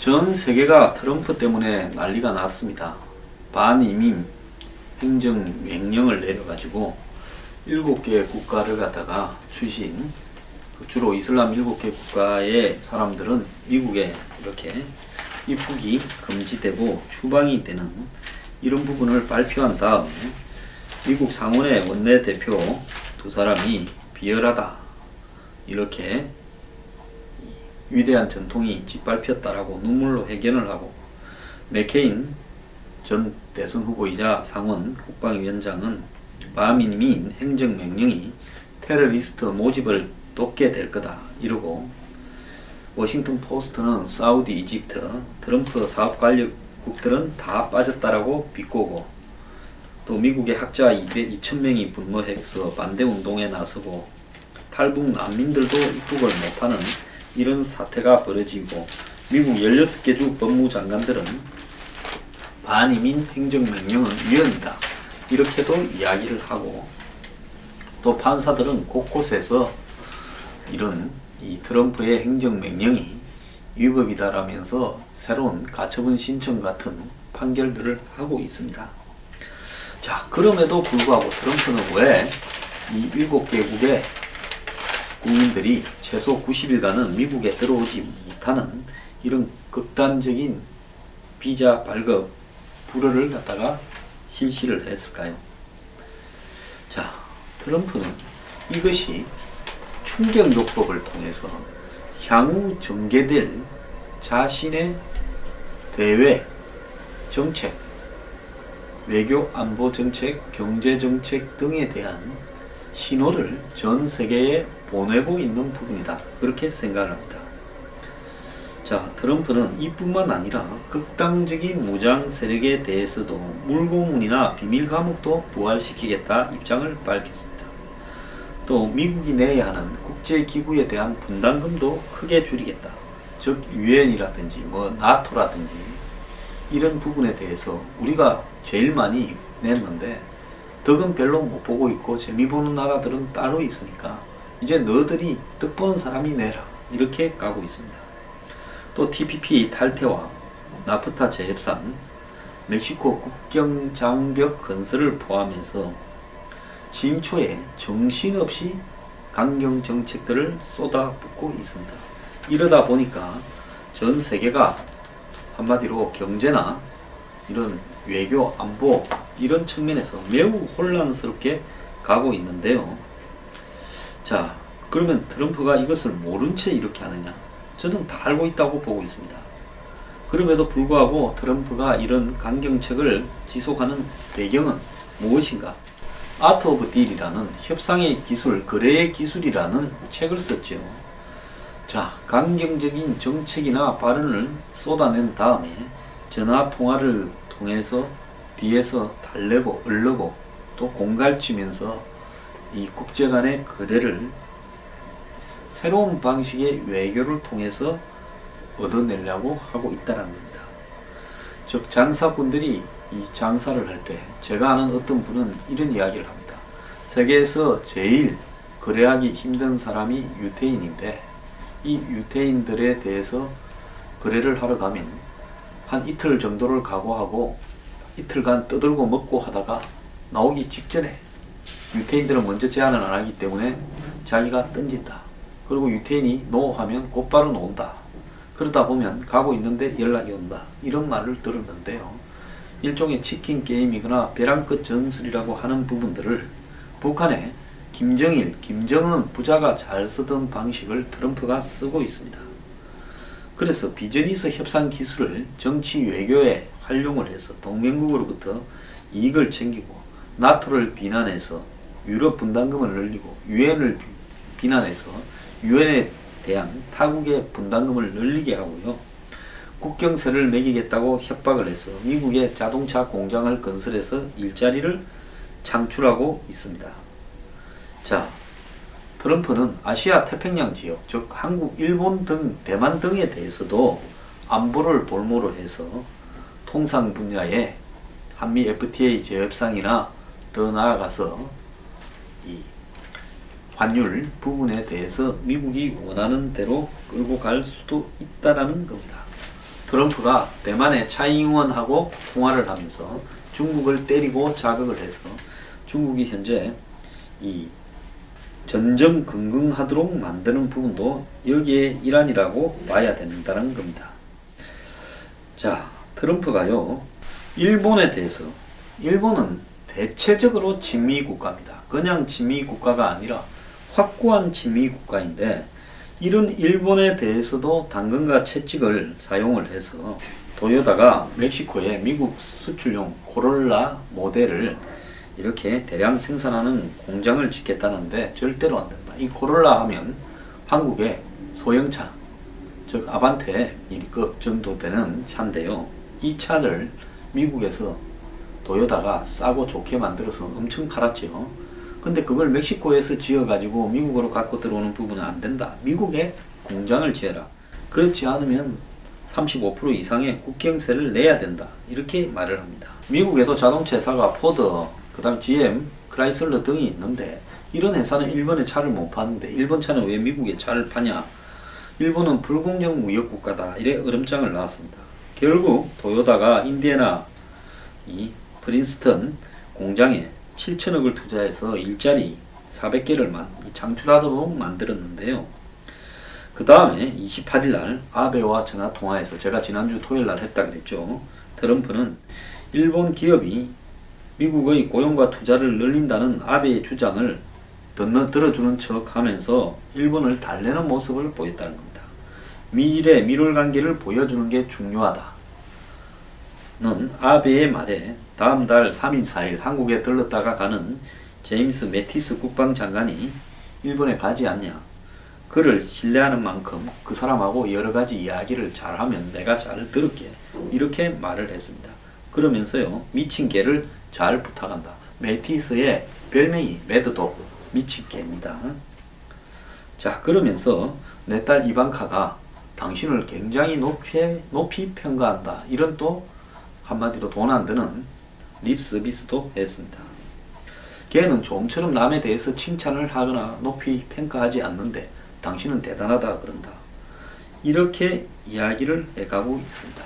전 세계가 트럼프 때문에 난리가 났습니다. 반이민 행정명령을 내려가지고 7개 국가를 갖다가 추신, 주로 이슬람 7개 국가의 사람들은 미국에 이렇게 입국이 금지되고 추방이 되는 이런 부분을 발표한 다음에 미국 상원의 원내대표 두 사람이 비열하다, 이렇게 위대한 전통이 짓밟혔다라고 눈물로 회견을 하고, 맥케인 전 대선 후보이자 상원 국방위원장은 반민민 행정명령이 테러리스트 모집을 돕게 될 거다 이러고, 워싱턴 포스트는 사우디, 이집트, 트럼프 사업 관료국들은 다 빠졌다라고 비꼬고, 또 미국의 학자 2,000명이 분노해서 반대운동에 나서고 탈북 난민들도 입국을 못하는 이런 사태가 벌어지고, 미국 16개 주 법무장관들은 반이민 행정명령은 위헌이다 이렇게도 이야기를 하고, 또 판사들은 곳곳에서 이런 이 트럼프의 행정명령이 위법이다라면서 새로운 가처분 신청 같은 판결들을 하고 있습니다. 자, 그럼에도 불구하고 트럼프는 왜 이 7개국의 국민들이 최소 90일간은 미국에 들어오지 못하는 이런 극단적인 비자 발급 불허를 갖다가 실시를 했을까요? 자, 트럼프는 이것이 충격요법을 통해서 향후 전개될 자신의 대외 정책, 외교 안보 정책, 경제 정책 등에 대한 신호를 전 세계에 보내고 있는 부분이다, 그렇게 생각을 합니다. 자, 트럼프는 이뿐만 아니라 극단적인 무장 세력에 대해서도 물고문이나 비밀 감옥도 부활시키겠다 입장을 밝혔습니다. 또 미국이 내야 하는 국제기구에 대한 분담금도 크게 줄이겠다. 즉 유엔이라든지 나토라든지 이런 부분에 대해서 우리가 제일 많이 냈는데 덕은 별로 못 보고 있고 재미 보는 나라들은 따로 있으니까 이제 너희들이 덕 보는 사람이 내라, 이렇게 가고 있습니다. 또 TPP 탈퇴와 나프타 재협상, 멕시코 국경 장벽 건설을 포함해서 취임 초에 정신없이 강경 정책들을 쏟아붓고 있습니다. 이러다 보니까 전 세계가 한마디로 경제나 이런 외교 안보 이런 측면에서 매우 혼란스럽게 가고 있는데요. 자, 그러면 트럼프가 이것을 모른 채 이렇게 하느냐? 저는 다 알고 있다고 보고 있습니다. 그럼에도 불구하고 트럼프가 이런 강경책을 지속하는 배경은 무엇인가? 아트 오브 딜이라는 협상의 기술, 거래의 기술이라는 책을 썼죠. 자, 강경적인 정책이나 발언을 쏟아낸 다음에 전화 통화를 통해서 뒤에서 달래고 얼르고 또 공갈치면서 이 국제 간의 거래를 새로운 방식의 외교를 통해서 얻어내려고 하고 있다는 겁니다. 즉 장사꾼들이 이 장사를 할 때, 제가 아는 어떤 분은 이런 이야기를 합니다. 세계에서 제일 거래하기 힘든 사람이 유태인인데 이 유태인들에 대해서 거래를 하러 가면 한 이틀 정도를 각오하고 이틀간 떠들고 먹고 하다가 나오기 직전에 유태인들은 먼저 제안을 안 하기 때문에 자기가 던진다. 그리고 유태인이 노 하면 곧바로 놓는다. 그러다 보면 가고 있는데 연락이 온다. 이런 말을 들었는데요. 일종의 치킨 게임이거나 벼랑 끝 전술이라고 하는 부분들을 북한의 김정일, 김정은 부자가 잘 쓰던 방식을 트럼프가 쓰고 있습니다. 그래서 비즈니스 협상 기술을 정치 외교에 활용을 해서 동맹국으로부터 이익을 챙기고, 나토를 비난해서 유럽 분담금을 늘리고, 유엔을 비난해서 유엔에 대한 타국의 분담금을 늘리게 하고요. 국경세를 매기겠다고 협박을 해서 미국의 자동차 공장을 건설해서 일자리를 창출하고 있습니다. 자, 트럼프는 아시아 태평양 지역, 즉 한국, 일본 등 대만 등에 대해서도 안보를 볼모로 해서 통상 분야의 한미 FTA 재협상이나 더 나아가서 이 환율 부분에 대해서 미국이 원하는 대로 끌고 갈 수도 있다라는 겁니다. 트럼프가 대만의 차이잉원하고 통화를 하면서 중국을 때리고 자극을 해서 중국이 현재 이 전전긍긍하도록 만드는 부분도 여기에 일환이라고 봐야 된다는 겁니다. 자, 트럼프가요, 일본에 대해서, 일본은 대체적으로 친미 국가입니다. 그냥 친미 국가가 아니라 확고한 친미 국가인데, 이런 일본에 대해서도 당근과 채찍을 사용을 해서 도요타가 멕시코에 미국 수출용 코롤라 모델을 이렇게 대량 생산하는 공장을 짓겠다는데 절대로 안 된다. 이 코롤라 하면 한국의 소형차, 즉 아반떼 1급 정도 되는 차인데요. 이 차를 미국에서 도요타가 싸고 좋게 만들어서 엄청 팔았죠. 근데 그걸 멕시코에서 지어가지고 미국으로 갖고 들어오는 부분은 안 된다. 미국에 공장을 지어라. 그렇지 않으면 35% 이상의 국경세를 내야 된다. 이렇게 말을 합니다. 미국에도 자동차 회사가 포드, 그 다음 GM, 크라이슬러 등이 있는데 이런 회사는 일본에 차를 못 파는데 일본 차는 왜 미국에 차를 파냐? 일본은 불공정 무역 국가다. 이래 으름장을 놨습니다. 결국 도요타가 인디애나 이 프린스턴 공장에 7천억을 투자해서 일자리 400개를 창출하도록 만들었는데요. 그 다음에 28일날 아베와 전화 통화에서 제가 지난주 토요일날 했다 그랬죠. 트럼프는 일본 기업이 미국의 고용과 투자를 늘린다는 아베의 주장을 들어주는 척 하면서 일본을 달래는 모습을 보였다는 겁니다. 미일의 밀월 관계를 보여주는 게 중요하다. 는 아베의 말에 다음 달 3일 4일 한국에 들렀다가 가는 제임스 매티스 국방장관이 일본에 가지 않냐. 그를 신뢰하는 만큼 그 사람하고 여러가지 이야기를 잘하면 내가 잘 들을게. 이렇게 말을 했습니다. 그러면서요, 미친 개를 잘 부탁한다. 매티스의 별명이 매드독, 미친 개입니다. 자, 그러면서 내 딸 이방카가 당신을 굉장히 높이 평가한다. 이런 또 한마디로 돈 안 드는 립 서비스도 했습니다. 걔는 좀처럼 남에 대해서 칭찬을 하거나 높이 평가하지 않는데 당신은 대단하다 그런다. 이렇게 이야기를 해가고 있습니다.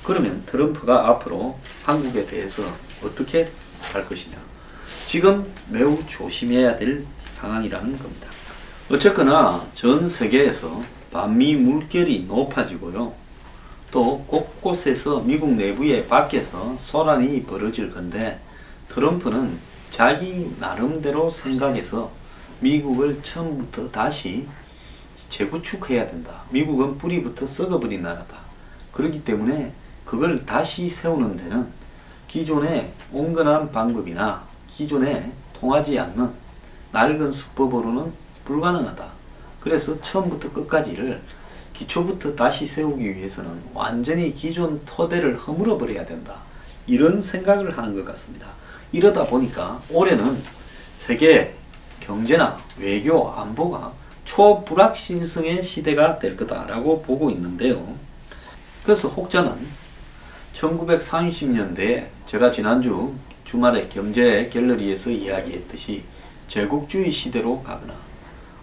그러면 트럼프가 앞으로 한국에 대해서 어떻게 할 것이냐. 지금 매우 조심해야 될 상황이라는 겁니다. 어쨌거나 전 세계에서 반미 물결이 높아지고요. 또 곳곳에서 미국 내부에 밖에서 소란이 벌어질 건데 트럼프는 자기 나름대로 생각해서 미국을 처음부터 다시 재구축해야 된다. 미국은 뿌리부터 썩어버린 나라다. 그렇기 때문에 그걸 다시 세우는 데는 기존의 온건한 방법이나 기존에 통하지 않는 낡은 수법으로는 불가능하다. 그래서 처음부터 끝까지를 기초부터 다시 세우기 위해서는 완전히 기존 토대를 허물어 버려야 된다. 이런 생각을 하는 것 같습니다. 이러다 보니까 올해는 세계 경제나 외교, 안보가 초불확실성의 시대가 될 거다라고 보고 있는데요. 그래서 혹자는 1930년대에 제가 지난주 주말에 경제 갤러리에서 이야기했듯이 제국주의 시대로 가거나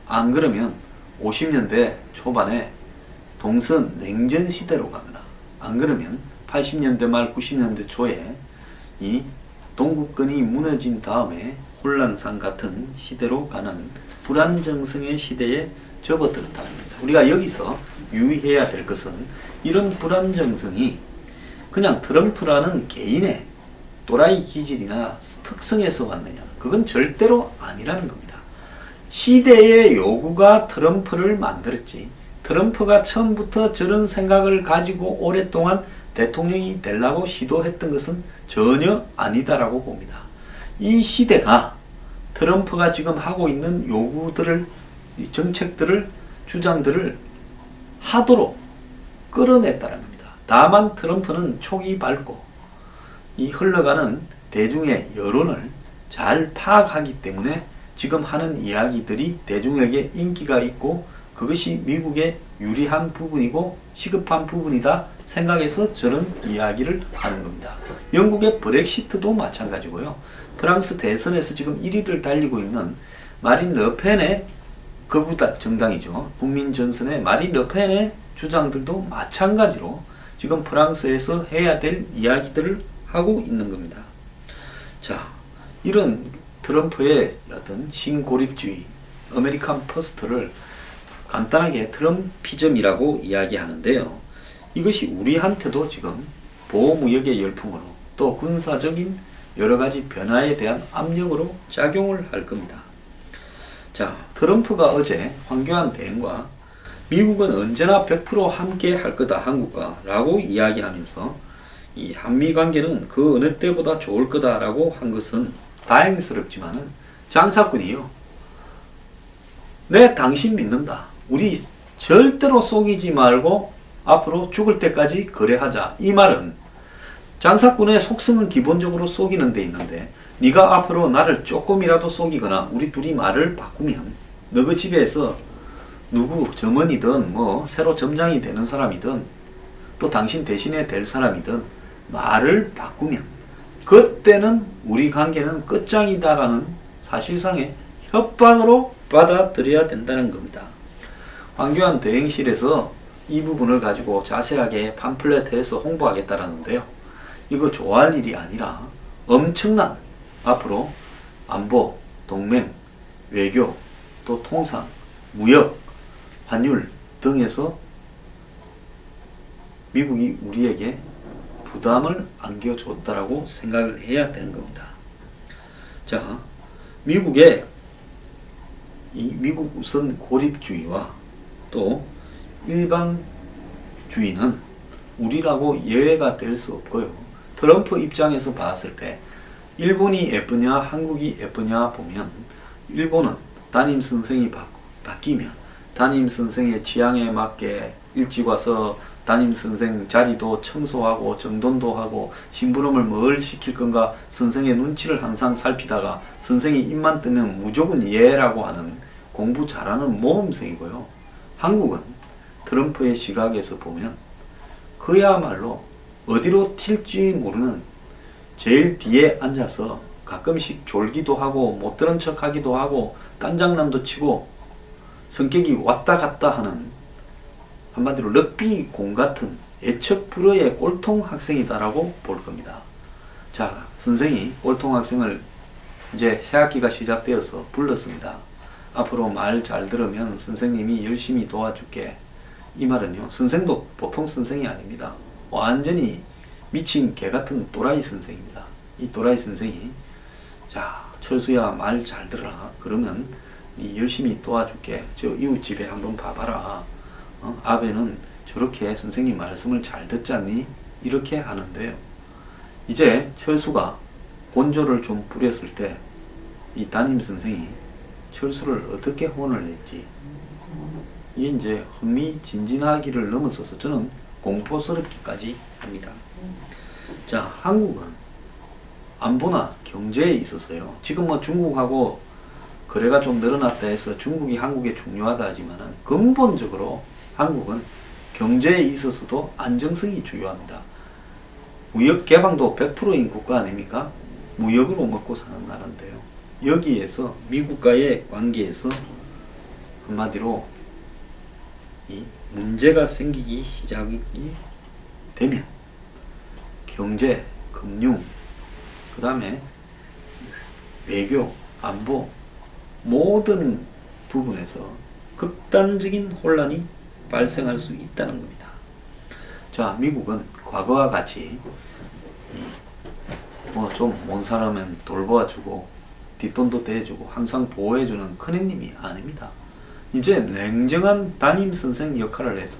안 그러면 50년대 초반에 동선 냉전 시대로 가거나 안 그러면 80년대 말 90년대 초에 이 동구권이 무너진 다음에 혼란상 같은 시대로 가는 불안정성의 시대에 접어들었다는 겁니다. 우리가 여기서 유의해야 될 것은 이런 불안정성이 그냥 트럼프라는 개인의 또라이 기질이나 특성에서 왔느냐. 그건 절대로 아니라는 겁니다. 시대의 요구가 트럼프를 만들었지. 트럼프가 처음부터 저런 생각을 가지고 오랫동안 대통령이 되려고 시도했던 것은 전혀 아니다라고 봅니다. 이 시대가 트럼프가 지금 하고 있는 요구들을, 정책들을, 주장들을 하도록 끌어냈다는 겁니다. 다만 트럼프는 촉이 밝고 이 흘러가는 대중의 여론을 잘 파악하기 때문에 지금 하는 이야기들이 대중에게 인기가 있고 그것이 미국에 유리한 부분이고 시급한 부분이다 생각해서 저런 이야기를 하는 겁니다. 영국의 브렉시트도 마찬가지고요. 프랑스 대선에서 지금 1위를 달리고 있는 마린 르펜의 극우 정당이죠. 국민전선의 마린 르펜의 주장들도 마찬가지로 지금 프랑스에서 해야 될 이야기들을 하고 있는 겁니다. 자, 이런 트럼프의 어떤 신고립주의, 아메리칸 퍼스트를 간단하게 트럼피즘이라고 이야기하는데요. 이것이 우리한테도 지금 보호무역의 열풍으로 또 군사적인 여러가지 변화에 대한 압력으로 작용을 할 겁니다. 자, 트럼프가 어제 황교안 대행과 미국은 언제나 100% 함께 할 거다 한국과 라고 이야기하면서 이 한미 관계는 그 어느 때보다 좋을 거다라고 한 것은 다행스럽지만은 장사꾼이요. 내 당신 믿는다. 우리 절대로 속이지 말고 앞으로 죽을 때까지 거래하자. 이 말은 장사꾼의 속성은 기본적으로 속이는 데 있는데 네가 앞으로 나를 조금이라도 속이거나 우리 둘이 말을 바꾸면 너그 집에서 누구 점원이든 뭐 새로 점장이 되는 사람이든 또 당신 대신에 될 사람이든 말을 바꾸면 그때는 우리 관계는 끝장이다라는 사실상의 협박으로 받아들여야 된다는 겁니다. 황교안 대행실에서 이 부분을 가지고 자세하게 팜플렛해서 홍보하겠다라는데요. 이거 좋아할 일이 아니라 엄청난 앞으로 안보, 동맹, 외교, 또 통상, 무역, 환율 등에서 미국이 우리에게 부담을 안겨줬다라고 생각을 해야 되는 겁니다. 자, 미국의 이 미국 우선 고립주의와 또 일방주의는 우리라고 예외가 될 수 없고요. 트럼프 입장에서 봤을 때 일본이 예쁘냐 한국이 예쁘냐 보면 일본은 담임 선생이 바뀌면 담임 선생의 취향에 맞게 일찍 와서 담임 선생 자리도 청소하고 정돈도 하고 심부름을 뭘 시킬 건가 선생의 눈치를 항상 살피다가 선생이 입만 뜨면 무조건 예라고 하는 공부 잘하는 모범생이고요. 한국은 트럼프의 시각에서 보면 그야말로 어디로 튈지 모르는 제일 뒤에 앉아서 가끔씩 졸기도 하고 못 들은 척 하기도 하고 딴장난도 치고 성격이 왔다 갔다 하는 한마디로 럭비 공 같은 애척 불허의 꼴통 학생이다라고 볼 겁니다. 자, 선생이 꼴통 학생을 이제 새학기가 시작되어서 불렀습니다. 앞으로 말 잘 들으면 선생님이 열심히 도와줄게. 이 말은요, 선생도 보통 선생이 아닙니다. 완전히 미친 개 같은 또라이 선생입니다. 이 또라이 선생이 자, 철수야 말 잘 들어라. 그러면 네 열심히 도와줄게. 저 이웃집에 한번 봐봐라. 아베는 저렇게 선생님 말씀을 잘 듣잖니? 이렇게 하는데요. 이제 철수가 곤조를 좀 부렸을 때 이 담임 선생이 철수를 어떻게 혼을 냈지? 이게 이제 흥미진진하기를 넘어서서 저는 공포스럽기까지 합니다. 자, 한국은 안보나 경제에 있어서요. 지금 뭐 중국하고 거래가 좀 늘어났다 해서 중국이 한국에 중요하다 하지만은 근본적으로 한국은 경제에 있어서도 안정성이 중요합니다. 무역 개방도 100%인 국가 아닙니까? 무역으로 먹고 사는 나라인데요. 여기에서 미국과의 관계에서 한마디로 이 문제가 생기기 시작이 되면 경제, 금융, 그 다음에 외교, 안보 모든 부분에서 극단적인 혼란이 발생할 수 있다는 겁니다. 자, 미국은 과거와 같이 뭐 좀 못 살아면 돌보아주고 뒷돈도 대주고 항상 보호해주는 큰형님이 아닙니다. 이제 냉정한 담임 선생 역할을 해서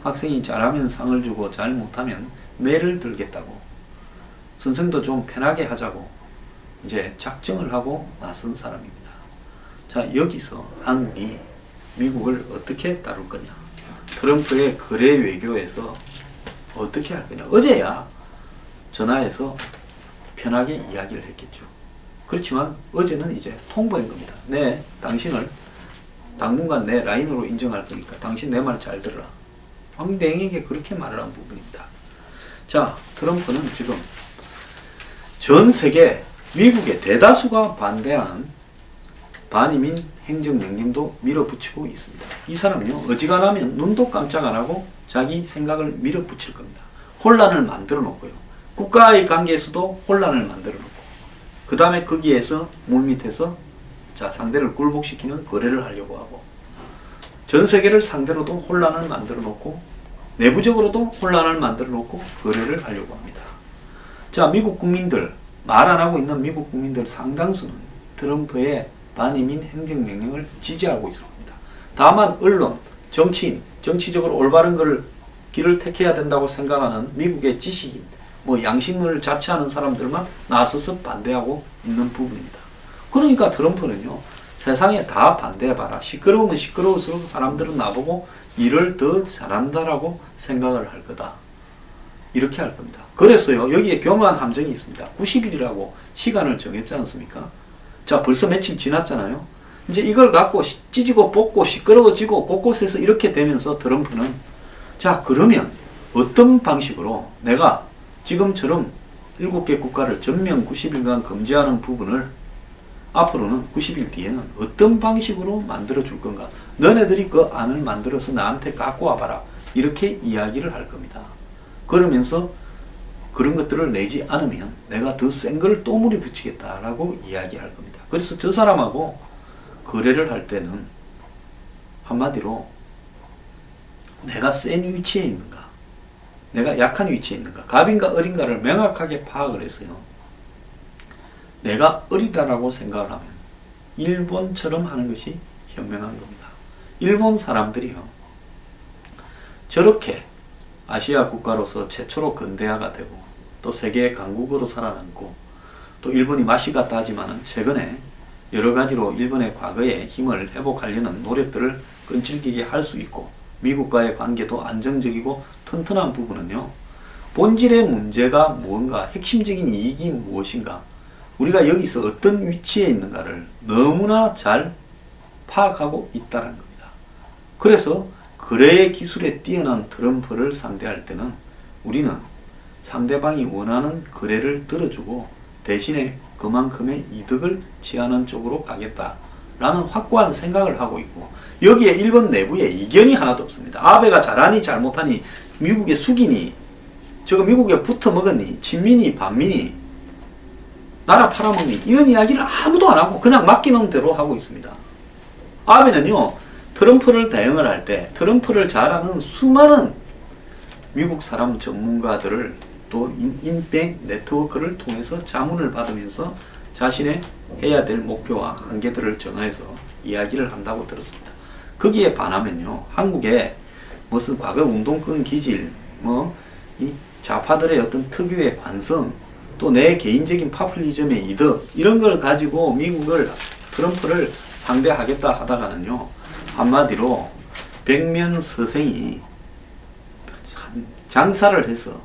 학생이 잘하면 상을 주고 잘 못하면 매를 들겠다고 선생도 좀 편하게 하자고 이제 작정을 하고 나선 사람입니다. 자, 여기서 한국이 미국을 어떻게 다룰 거냐, 트럼프의 거래 외교에서 어떻게 할 거냐. 어제야 전화해서 편하게 이야기를 했겠죠. 그렇지만 어제는 이제 통보한 겁니다. 네, 당신을 당분간 내 라인으로 인정할 거니까 당신 내 말 잘 들어라. 황대행에게 그렇게 말을 한 부분입니다. 자, 트럼프는 지금 전 세계 미국의 대다수가 반대하는 반이민 행정명령도 밀어붙이고 있습니다. 이 사람은요, 어지간하면 눈도 깜짝 안 하고 자기 생각을 밀어붙일 겁니다. 혼란을 만들어 놓고요. 국가의 관계에서도 혼란을 만들어 놓고, 그 다음에 거기에서 물밑에서 자, 상대를 굴복시키는 거래를 하려고 하고, 전 세계를 상대로도 혼란을 만들어 놓고, 내부적으로도 혼란을 만들어 놓고 거래를 하려고 합니다. 자, 미국 국민들, 말 안 하고 있는 미국 국민들 상당수는 트럼프의 반이민 행정명령을 지지하고 있습니다. 다만 언론, 정치인, 정치적으로 올바른 길을 택해야 된다고 생각하는 미국의 지식인, 양심을 자처하는 사람들만 나서서 반대하고 있는 부분입니다. 그러니까 트럼프는요, 세상에 다 반대해봐라. 시끄러우면 시끄러울수록 사람들은 나보고 일을 더 잘한다라고 생각을 할 거다. 이렇게 할 겁니다. 그래서요, 여기에 교묘한 함정이 있습니다. 90일이라고 시간을 정했지 않습니까? 자, 벌써 며칠 지났잖아요. 이제 이걸 갖고 찢고 뽑고 시끄러워지고 곳곳에서 이렇게 되면서 트럼프는 자, 그러면 어떤 방식으로 내가 지금처럼 7개 국가를 전면 90일간 금지하는 부분을 앞으로는 90일 뒤에는 어떤 방식으로 만들어 줄 건가? 너네들이 그 안을 만들어서 나한테 갖고 와봐라. 이렇게 이야기를 할 겁니다. 그러면서 그런 것들을 내지 않으면 내가 더 센 걸 또 물이 붙이겠다라고 이야기할 겁니다. 그래서 저 사람하고 거래를 할 때는 한마디로 내가 센 위치에 있는가, 내가 약한 위치에 있는가, 갑인가 을인가를 명확하게 파악을 해서요, 내가 을이다라고 생각을 하면 일본처럼 하는 것이 현명한 겁니다. 일본 사람들이요, 저렇게 아시아 국가로서 최초로 근대화가 되고 또 세계의 강국으로 살아남고, 또 일본이 맛이 갔다 하지만은 최근에 여러 가지로 일본의 과거의 힘을 회복하려는 노력들을 끈질기게 할 수 있고, 미국과의 관계도 안정적이고 튼튼한 부분은요, 본질의 문제가 무언가, 핵심적인 이익이 무엇인가, 우리가 여기서 어떤 위치에 있는가를 너무나 잘 파악하고 있다는 겁니다. 그래서 거래의 기술에 뛰어난 트럼프를 상대할 때는 우리는 상대방이 원하는 거래를 들어주고 대신에 그만큼의 이득을 취하는 쪽으로 가겠다라는 확고한 생각을 하고 있고, 여기에 일본 내부에 이견이 하나도 없습니다. 아베가 잘하니 잘못하니, 미국에 숙이니, 저거 미국에 붙어먹었니, 친민이 반민이, 나라 팔아먹니, 이런 이야기를 아무도 안 하고 그냥 맡기는 대로 하고 있습니다. 아베는요, 트럼프를 대응을 할 때 트럼프를 잘 아는 수많은 미국 사람 전문가들을 또 인백 네트워크를 통해서 자문을 받으면서 자신의 해야 될 목표와 한계들을 정해서 이야기를 한다고 들었습니다. 거기에 반하면요, 한국의 무슨 과거 운동권 기질, 이 좌파들의 어떤 특유의 관성, 또 내 개인적인 파퓰리즘의 이득, 이런 걸 가지고 미국을, 트럼프를 상대하겠다 하다가는요, 한마디로 백면서생이 장사를 해서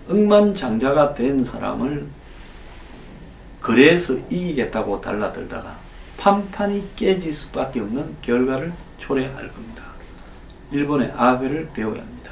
억만장자가 된 사람을 거래해서 이기겠다고 달라들다가 판판이 깨질 수밖에 없는 결과를 초래할 겁니다. 일본의 아베를 배워야 합니다.